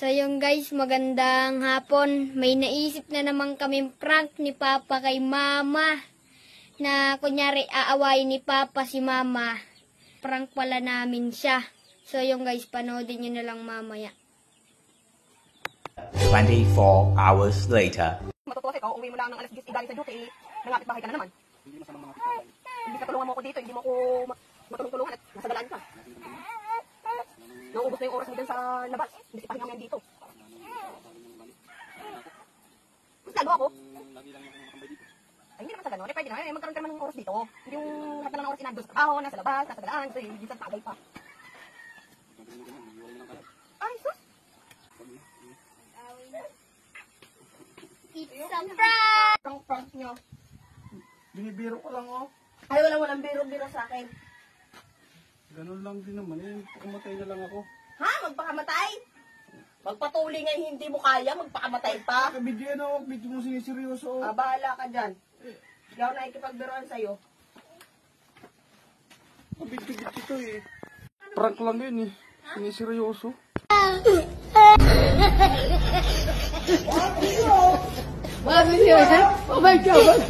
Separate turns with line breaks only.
So yung guys, magandang hapon. May naisip na naman kaming prank ni Papa kay Mama. Na kunyari aawayin ni Papa si Mama. Prank pala namin siya. So yung guys, panoodin nyo na lang mamaya.
24 hours later.
Matutuwa ikaw, uwi mo lang ng alas 10 galing sa duty, nangapit bahay ka na naman. Hindi mo sama mga kapitbahay. Hindi ka tulungan mo ako dito, hindi mo ako matulong-tulungan at nasa galaan ka. Nauubos na yung oras mo dyan sa labas, hindi pahinga mo yan dito. Mas lalo ako. Ay, hindi naman sa gano'n. Eh, pwede naman. Eh, magkaroon ka naman ng oras dito. Hindi yung lahat na lang ng oras inandun sa trabaho, nasa labas, nasa galaan, so yung sa tagay pa. Ay, sus!
It's a prank!
Prank nyo.
Binibiro ko lang, oh.
Ay, walang biro-biro sa akin.
Ganun lang din naman, eh. Pumatay na lang ako.
Ha? Magpakamatay? Magpatuloy nga hindi mo kaya, magpakamatay pa?
Kabidyo na, oh. Bidyo mo siniseryoso, oh.
Ah, bahala ka dyan. Hindi ako nakikipagbiroan sa'yo.
Kabidyo ito, eh. Prank lang yun, eh. Siniseryoso.
Oh my God! Oh my God!